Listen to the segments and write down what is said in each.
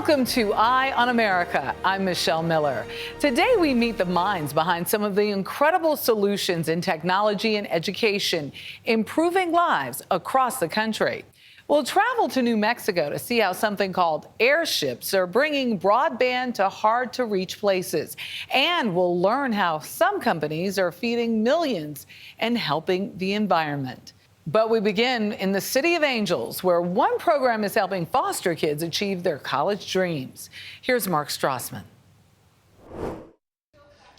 Welcome to Eye on America. I'm Michelle Miller. Today we meet the minds behind some of the incredible solutions in technology and education, improving lives across the country. We'll travel to New Mexico to see how something called airships are bringing broadband to hard-to-reach places. And we'll learn how some companies are feeding millions and helping the environment. But we begin in the City of Angels, where one program is helping foster kids achieve their college dreams. Here's Mark Strassman.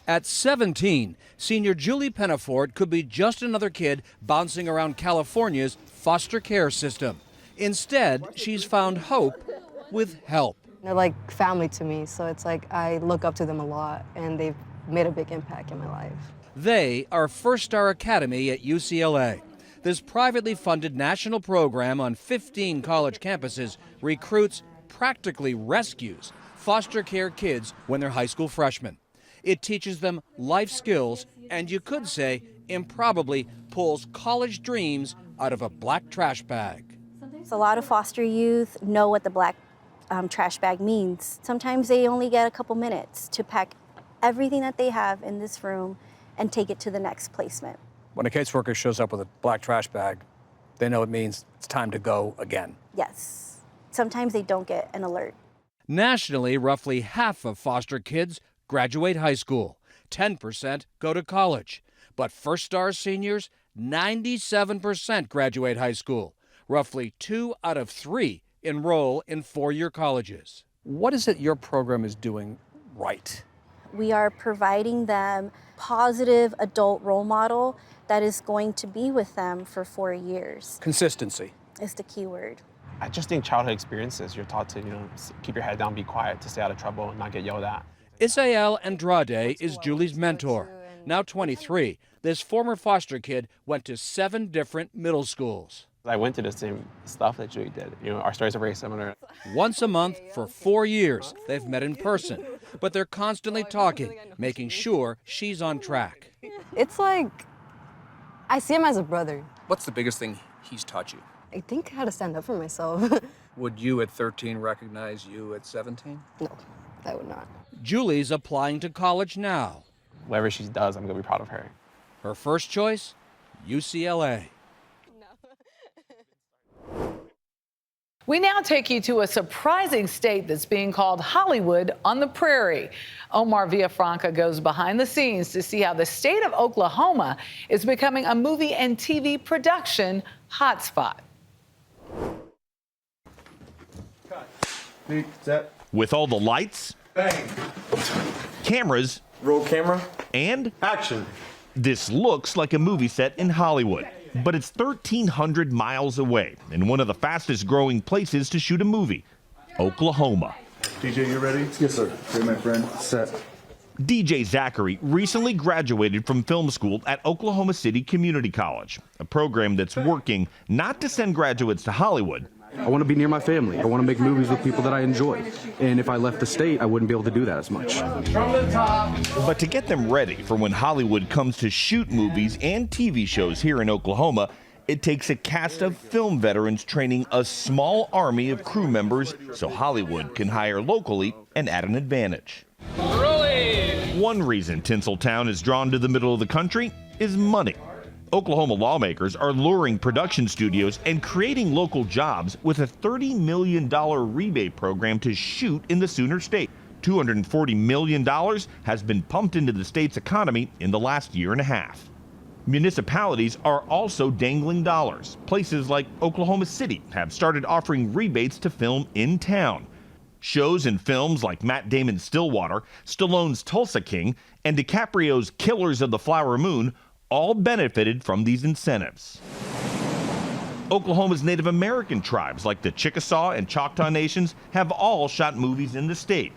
At 17, senior Julie Penafort could be just another kid bouncing around California's foster care system. Instead, she's found hope with help. They're like family to me, so it's like I look up to them a lot, and they've made a big impact in my life. They are First Star Academy at UCLA. This privately funded national program on 15 college campuses recruits, practically rescues, foster care kids when they're high school freshmen. It teaches them life skills and, you could say, improbably pulls college dreams out of a black trash bag. A lot of foster youth know what the black trash bag means. Sometimes they only get a couple minutes to pack everything that they have in this room and take it to the next placement. When a caseworker shows up with a black trash bag, they know it means it's time to go again. Yes. Sometimes they don't get an alert. Nationally, roughly half of foster kids graduate high school. 10% go to college. But First Star seniors, 97% graduate high school. Roughly 2 out of 3 enroll in four-year colleges. What is it your program is doing right? We are providing them positive adult role model that is going to be with them for 4 years. Consistency Is the key word. I just think childhood experiences, you're taught to, keep your head down, be quiet, to stay out of trouble and not get yelled at. Isael Andrade is Julie's mentor. Now 23, this former foster kid went to 7 different middle schools. I went to the same stuff that Julie did. Our stories are very similar. Once a month for 4 years, they've met in person, but they're constantly talking, making sure she's on track. It's like, I see him as a brother. What's the biggest thing he's taught you? I think how to stand up for myself. Would you at 13 recognize you at 17? No, I would not. Julie's applying to college now. Whatever she does, I'm going to be proud of her. Her first choice, UCLA. We now take you to a surprising state that's being called Hollywood on the Prairie. Omar Villafranca goes behind the scenes to see how the state of Oklahoma is becoming a movie and TV production hotspot. Set. With all the lights, bang, cameras, roll camera, and action. This looks like a movie set in Hollywood, but it's 1,300 miles away in one of the fastest growing places to shoot a movie, Oklahoma. DJ, you ready? Yes, sir. Ready, my friend. Set. DJ Zachary recently graduated from film school at Oklahoma City Community College, a program that's working not to send graduates to Hollywood. I want to be near my family. I want to make movies with people that I enjoy. And if I left the state, I wouldn't be able to do that as much. From the top. But to get them ready for when Hollywood comes to shoot movies and TV shows here in Oklahoma, it takes a cast of film veterans training a small army of crew members so Hollywood can hire locally and at an advantage. One reason Tinseltown is drawn to the middle of the country is money. Oklahoma lawmakers are luring production studios and creating local jobs with a $30 million rebate program to shoot in the Sooner State. $240 million has been pumped into the state's economy in the last year and a half. Municipalities are also dangling dollars. Places like Oklahoma City have started offering rebates to film in town. Shows and films like Matt Damon's Stillwater, Stallone's Tulsa King, and DiCaprio's Killers of the Flower Moon all benefited from these incentives. Oklahoma's Native American tribes like the Chickasaw and Choctaw Nations have all shot movies in the state.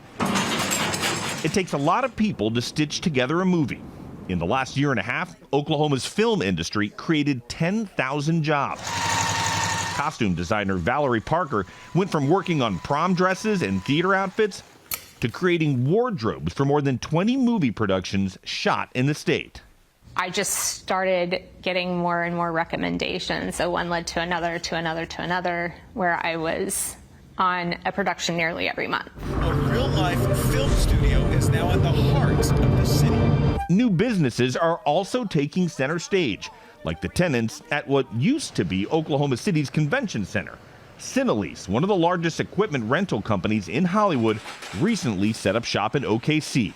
It takes a lot of people to stitch together a movie. In the last year and a half, Oklahoma's film industry created 10,000 jobs. Costume designer Valerie Parker went from working on prom dresses and theater outfits to creating wardrobes for more than 20 movie productions shot in the state. I just started getting more and more recommendations. So one led to another, to another, to another, where I was on a production nearly every month. A real-life film studio is now at the heart of the city. New businesses are also taking center stage, like the tenants at what used to be Oklahoma City's convention center. Cinelease, one of the largest equipment rental companies in Hollywood, recently set up shop in OKC.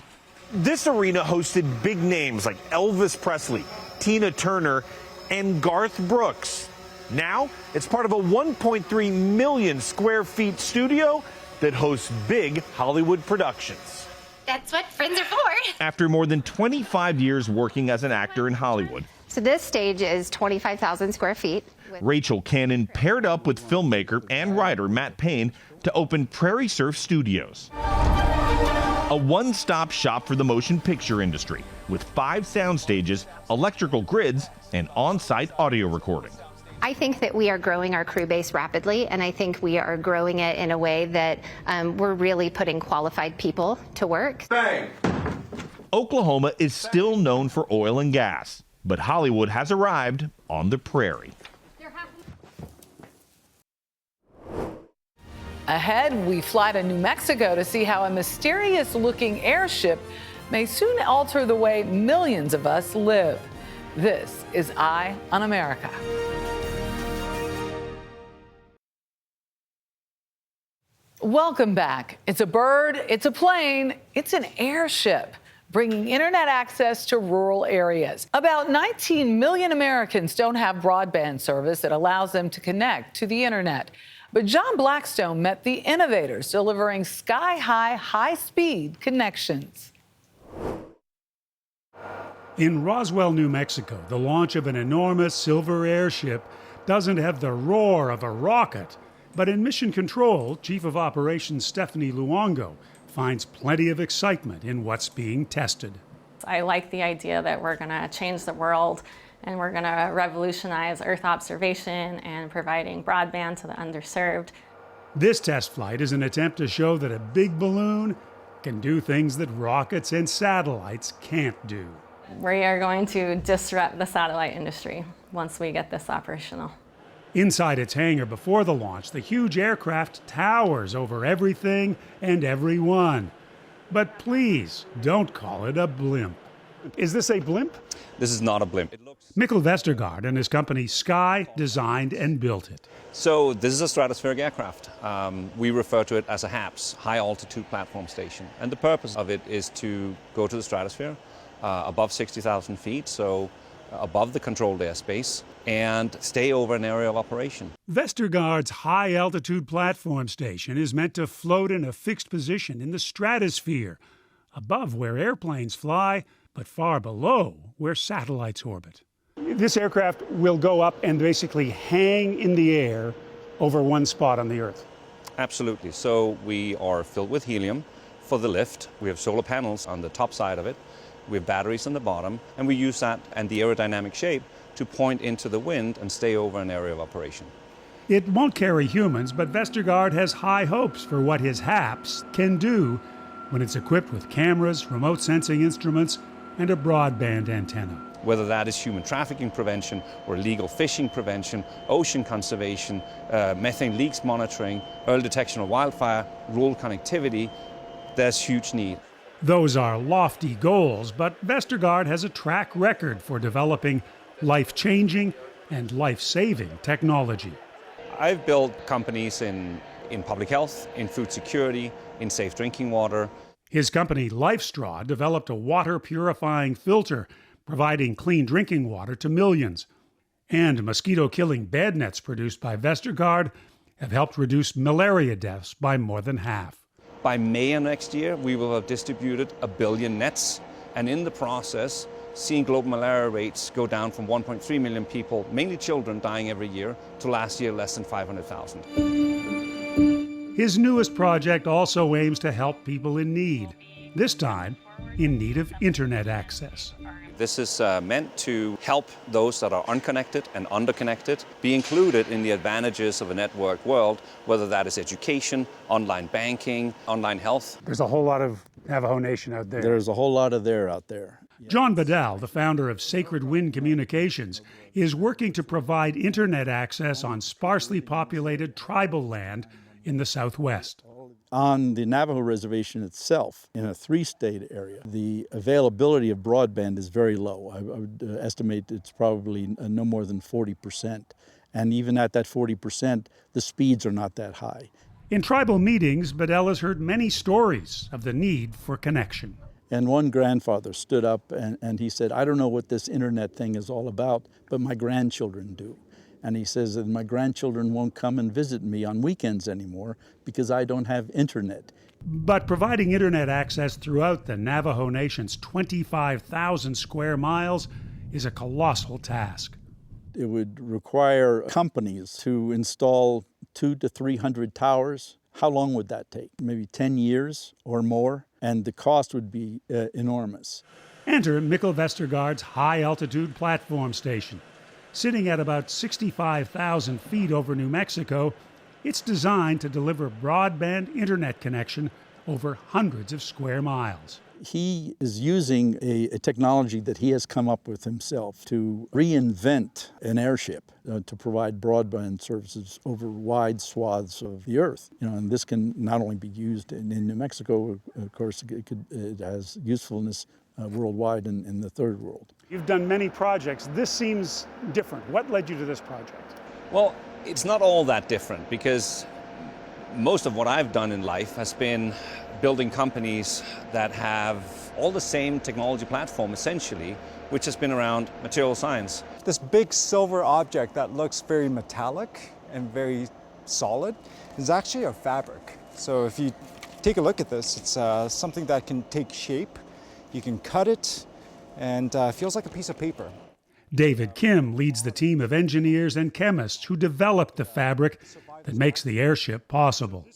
This arena hosted big names like Elvis Presley, Tina Turner, and Garth Brooks. Now, it's part of a 1.3 million square feet studio that hosts big Hollywood productions. That's what friends are for. After more than 25 years working as an actor in Hollywood, So this stage is 25,000 square feet. Rachel Cannon paired up with filmmaker and writer Matt Payne to open Prairie Surf Studios, a one-stop shop for the motion picture industry with 5 sound stages, electrical grids, and on-site audio recording. I think that we are growing our crew base rapidly, and I think we are growing it in a way that we're really putting qualified people to work. Bang! Oklahoma is still known for oil and gas, but Hollywood has arrived on the prairie. Ahead, we fly to New Mexico to see how a mysterious-looking airship may soon alter the way millions of us live. This is Eye on America. Welcome back. It's a bird, it's a plane, it's an airship, bringing internet access to rural areas. About 19 million Americans don't have broadband service that allows them to connect to the internet. But John Blackstone met the innovators delivering sky-high, high-speed connections. In Roswell, New Mexico, the launch of an enormous silver airship doesn't have the roar of a rocket. But in Mission Control, Chief of Operations Stephanie Luongo finds plenty of excitement in what's being tested. I like the idea that we're going to change the world and we're going to revolutionize Earth observation and providing broadband to the underserved. This test flight is an attempt to show that a big balloon can do things that rockets and satellites can't do. We are going to disrupt the satellite industry once we get this operational. Inside its hangar before the launch, the huge aircraft towers over everything and everyone. But please, don't call it a blimp. Is this a blimp? This is not a blimp. Mikkel Vestergaard and his company Sky designed and built it. So this is a stratospheric aircraft. We refer to it as a HAPS, High Altitude Platform Station. And the purpose of it is to go to the stratosphere above 60,000 feet, so above the controlled airspace, and stay over an area of operation. Vestergaard's high-altitude platform station is meant to float in a fixed position in the stratosphere, above where airplanes fly, but far below where satellites orbit. This aircraft will go up and basically hang in the air over one spot on the Earth. Absolutely. So we are filled with helium for the lift. We have solar panels on the top side of it. We have batteries on the bottom, and we use that and the aerodynamic shape to point into the wind and stay over an area of operation. It won't carry humans, but Vestergaard has high hopes for what his HAPS can do when it's equipped with cameras, remote sensing instruments, and a broadband antenna. Whether that is human trafficking prevention or illegal fishing prevention, ocean conservation, methane leaks monitoring, early detection of wildfire, rural connectivity, there's huge need. Those are lofty goals, but Vestergaard has a track record for developing life-changing and life-saving technology. I've built companies in public health, in food security, in safe drinking water. His company, LifeStraw, developed a water-purifying filter, providing clean drinking water to millions. And mosquito-killing bed nets produced by Vestergaard have helped reduce malaria deaths by more than half. By May of next year, we will have distributed 1 billion nets, and in the process, seeing global malaria rates go down from 1.3 million people, mainly children, dying every year, to last year less than 500,000. His newest project also aims to help people in need, this time in need of internet access. This is meant to help those that are unconnected and underconnected be included in the advantages of a networked world, whether that is education, online banking, online health. There's a whole lot of Navajo Nation out there. There's a whole lot of there out there. John Bedell, the founder of Sacred Wind Communications, is working to provide internet access on sparsely populated tribal land in the Southwest. On the Navajo Reservation itself, in a 3-state area, the availability of broadband is very low. I would estimate it's probably no more than 40%. And even at that 40%, the speeds are not that high. In tribal meetings, Bedell has heard many stories of the need for connection. And one grandfather stood up and he said, I don't know what this internet thing is all about, but my grandchildren do. And he says that my grandchildren won't come and visit me on weekends anymore because I don't have internet. But providing internet access throughout the Navajo Nation's 25,000 square miles is a colossal task. It would require companies to install 200 to 300 towers. How long would that take? Maybe 10 years or more, and the cost would be enormous. Enter Mikkel Vestergaard's high-altitude platform station. Sitting at about 65,000 feet over New Mexico, it's designed to deliver broadband internet connection over hundreds of square miles. He is using a technology that he has come up with himself to reinvent an airship to provide broadband services over wide swaths of the earth. And this can not only be used in New Mexico, of course, it has usefulness worldwide in the third world. You've done many projects. This seems different. What led you to this project? Well, it's not all that different because most of what I've done in life has been building companies that have all the same technology platform, essentially, which has been around material science. This big silver object that looks very metallic and very solid is actually a fabric. So if you take a look at this, it's something that can take shape. You can cut it, and it feels like a piece of paper. David Kim leads the team of engineers and chemists who developed the fabric that makes the airship possible.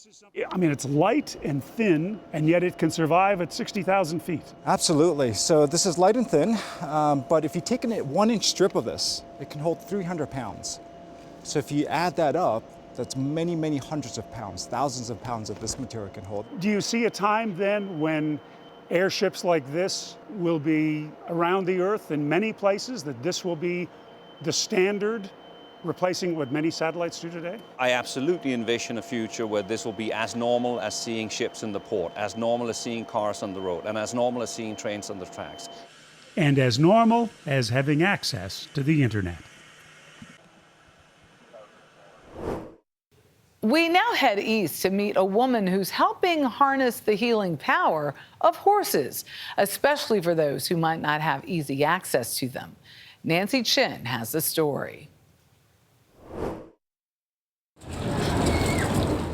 I mean, it's light and thin, and yet it can survive at 60,000 feet. Absolutely. So this is light and thin, but if you take a 1-inch strip of this, it can hold 300 pounds. So if you add that up, that's many, many hundreds of pounds, thousands of pounds that this material can hold. Do you see a time then when airships like this will be around the Earth in many places, that this will be the standard, replacing what many satellites do today? I absolutely envision a future where this will be as normal as seeing ships in the port, as normal as seeing cars on the road, and as normal as seeing trains on the tracks. And as normal as having access to the internet. We now head east to meet a woman who's helping harness the healing power of horses, especially for those who might not have easy access to them. Nancy Chin has the story.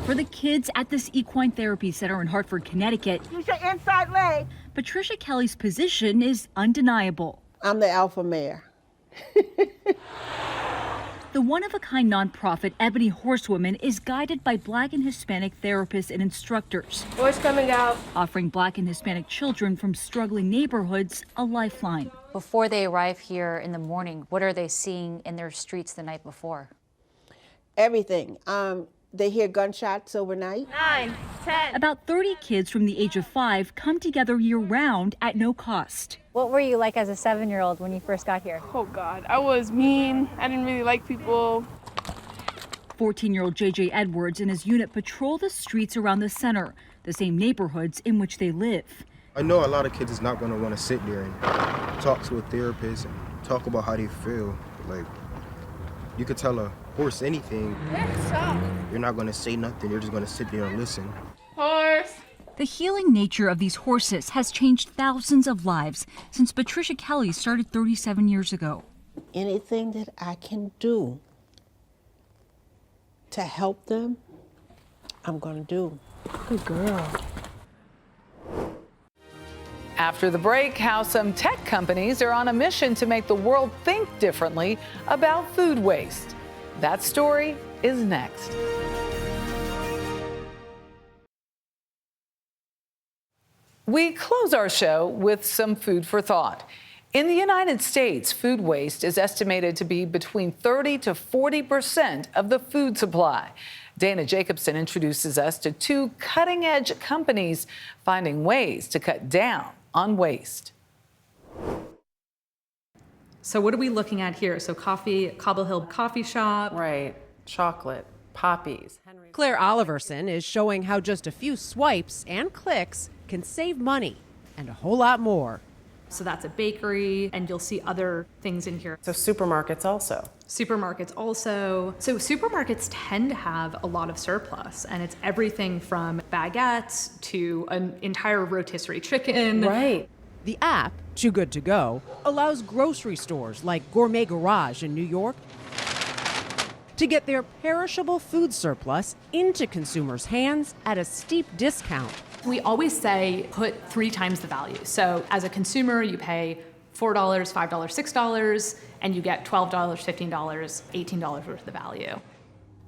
For the kids at this equine therapy center in Hartford, Connecticut, use your inside leg. Patricia Kelly's position is undeniable. I'm the alpha mare. The one-of-a-kind nonprofit Ebony Horsewoman is guided by Black and Hispanic therapists and instructors. Horse coming out. Offering Black and Hispanic children from struggling neighborhoods a lifeline. Before they arrive here in the morning, what are they seeing in their streets the night before? Everything. They hear gunshots overnight. 9, 10. About 30 kids from the age of 5 come together year-round at no cost. What were you like as a 7-year-old when you first got here? Oh God, I was mean. I didn't really like people. 14-year-old JJ Edwards and his unit patrol the streets around the center, the same neighborhoods in which they live. I know a lot of kids is not going to want to sit there and talk to a therapist and talk about how they feel. Like, you could tell a horse anything. You're not going to say nothing. You're just going to sit there and listen. Horse. The healing nature of these horses has changed thousands of lives since Patricia Kelly started 37 years ago. Anything that I can do to help them, I'm going to do. Good girl. After the break, how some tech companies are on a mission to make the world think differently about food waste. That story is next. We close our show with some food for thought. In the United States, food waste is estimated to be between 30 to 40% of the food supply. Dana Jacobson introduces us to 2 cutting-edge companies finding ways to cut down on waste. So what are we looking at here? So coffee, Cobble Hill Coffee Shop. Right, chocolate, Poppies. Claire Oliverson is showing how just a few swipes and clicks can save money and a whole lot more. So that's a bakery, and you'll see other things in here. So supermarkets also. Supermarkets also. So supermarkets tend to have a lot of surplus, and it's everything from baguettes to an entire rotisserie chicken. Right. The app, Too Good To Go, allows grocery stores like Gourmet Garage in New York to get their perishable food surplus into consumers' hands at a steep discount. We always say put 3 times the value. So as a consumer, you pay $4, $5, $6, and you get $12, $15, $18 worth of value.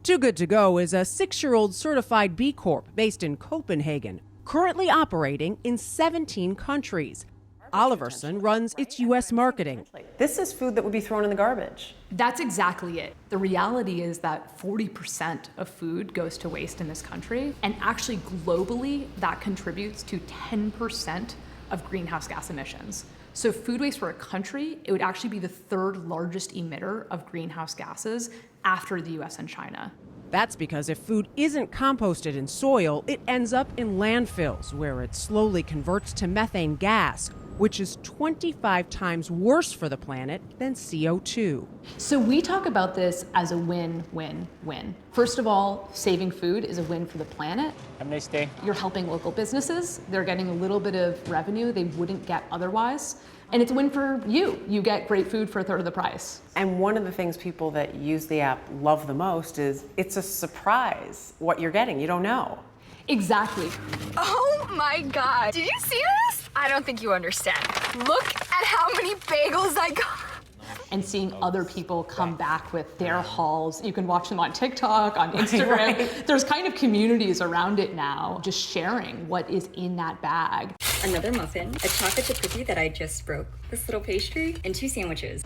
Too Good To Go is a 6-year-old certified B Corp based in Copenhagen, currently operating in 17 countries. Oliverson runs its U.S. marketing. This is food that would be thrown in the garbage. That's exactly it. The reality is that 40% of food goes to waste in this country, and actually globally, that contributes to 10% of greenhouse gas emissions. So food waste for a country, it would actually be the 3rd largest emitter of greenhouse gases after the US and China. That's because if food isn't composted in soil, it ends up in landfills, where it slowly converts to methane gas, which is 25 times worse for the planet than CO2. So we talk about this as a win-win-win. First of all, saving food is a win for the planet. Have a nice day. You're helping local businesses. They're getting a little bit of revenue they wouldn't get otherwise. And it's a win for you. You get great food for a 1/3 of the price. And one of the things people that use the app love the most is it's a surprise what you're getting. You don't know. Exactly. Oh my God. Did you see this? I don't think you understand. Look at how many bagels I got. And seeing other people come back with their hauls. You can watch them on TikTok, on Instagram. Right. There's kind of communities around it now, just sharing what is in that bag. Another muffin, a chocolate chip cookie that I just broke, this little pastry, and 2 sandwiches.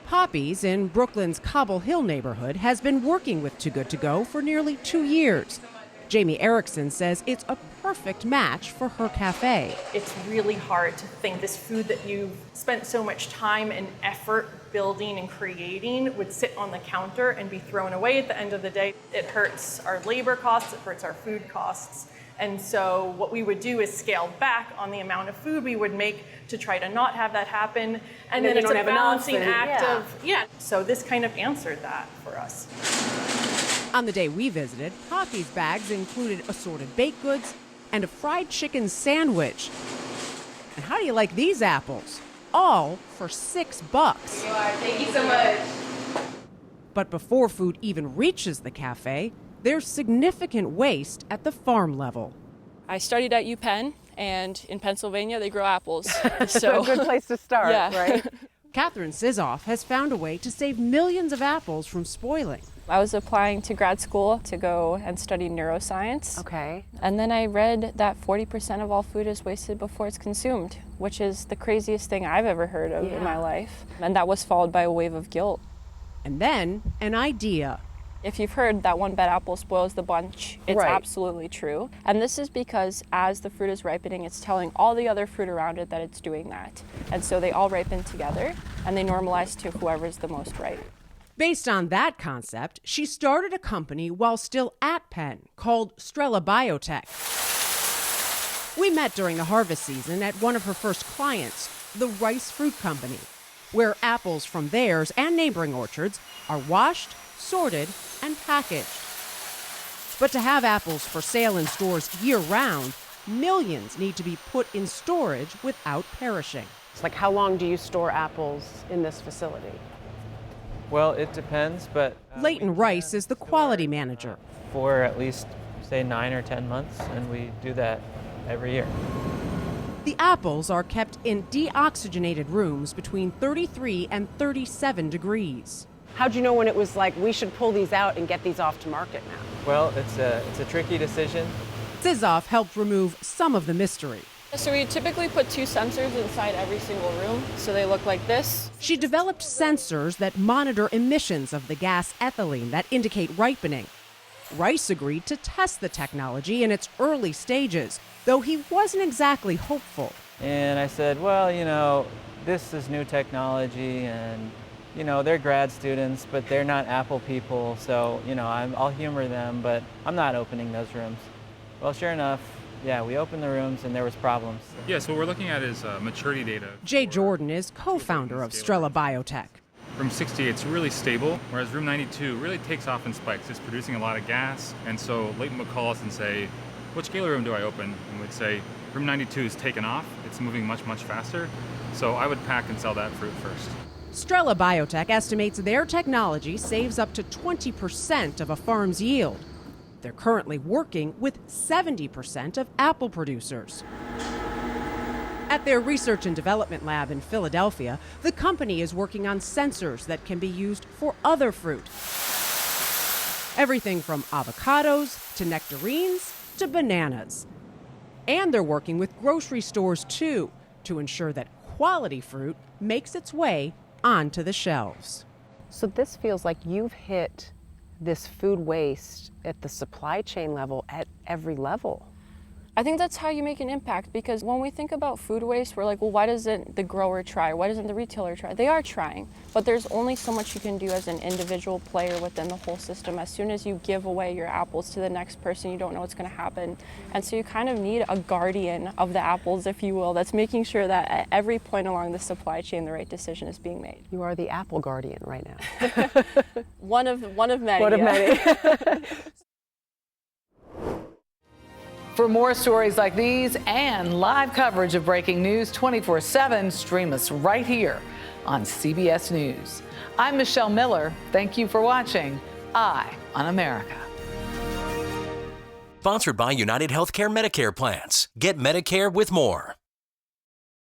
Poppies in Brooklyn's Cobble Hill neighborhood has been working with Too Good To Go for nearly 2 years. Jamie Erickson says it's a perfect match for her cafe. It's really hard to think this food that you've spent so much time and effort building and creating would sit on the counter and be thrown away at the end of the day. It hurts our labor costs, it hurts our food costs. And so what we would do is scale back on the amount of food we would make to try to not have that happen. And then it's a balancing act of, so this kind of answered that for us. On the day we visited, Poppies bags included assorted baked goods and a fried chicken sandwich. And how do you like these apples? All for $6. Thank you so much. But before food even reaches the cafe, there's significant waste at the farm level. I studied at UPenn, and in Pennsylvania they grow apples. So a good place to start, right? Catherine Sizoff has found a way to save millions of apples from spoiling. I was applying to grad school to go and study neuroscience. Okay. And then I read that 40% of all food is wasted before it's consumed, which is the craziest thing I've ever heard of in my life. And that was followed by a wave of guilt. And then an idea. If you've heard that one bad apple spoils the bunch, it's absolutely true. And this is because as the fruit is ripening, it's telling all the other fruit around it that it's doing that. And so they all ripen together and they normalize to whoever's the most ripe. Based on that concept, she started a company while still at Penn called Strella Biotech. We met during the harvest season at one of her first clients, the Rice Fruit Company, where apples from theirs and neighboring orchards are washed, sorted, and packaged. But to have apples for sale in stores year-round, millions need to be put in storage without perishing. It's like, how long do you store apples in this facility? Well, it depends, but... Leighton Rice is the quality manager. For at least, say, 9 or 10 months, and we do that every year. The apples are kept in deoxygenated rooms between 33 and 37 degrees. How'd you know when it was like, we should pull these out and get these off to market now? Well, it's a tricky decision. Sizoff helped remove some of the mystery. So we typically put 2 sensors inside every single room, so they look like this. She developed sensors that monitor emissions of the gas ethylene that indicate ripening. Rice agreed to test the technology in its early stages, though he wasn't exactly hopeful. And I said, well, you know, this is new technology, and You know, they're grad students, but they're not Apple people, so, you know, I'll humor them, but I'm not opening those rooms. Well, sure enough, yeah, we opened the rooms and there was problems. Yeah, so what we're looking at is maturity data. Jay Jordan is co-founder of Strela Biotech. Room 68 is really stable, whereas room 92 really takes off in spikes. It's producing a lot of gas, and so Leighton would call us and say, which gala room do I open? And we'd say, room 92 is taken off. It's moving much, much faster. So I would pack and sell that fruit first. Strela Biotech estimates their technology saves up to 20% of a farm's yield. They're currently working with 70% of apple producers. At their research and development lab in Philadelphia, the company is working on sensors that can be used for other fruit. Everything from avocados to nectarines to bananas. And they're working with grocery stores too, to ensure that quality fruit makes its way onto the shelves. So this feels like you've hit this food waste at the supply chain level at every level. I think that's how you make an impact, because when we think about food waste, we're like, well, why doesn't the grower try? Why doesn't the retailer try? They are trying, but there's only so much you can do as an individual player within the whole system. As soon as you give away your apples to the next person, you don't know what's going to happen. And so you kind of need a guardian of the apples, if you will, that's making sure that at every point along the supply chain, the right decision is being made. You are the apple guardian right now. One of many. One of many. For more stories like these and live coverage of breaking news 24/7, stream us right here on CBS News. I'm Michelle Miller. Thank you for watching Eye on America. Sponsored by United Healthcare Medicare Plans. Get Medicare with more.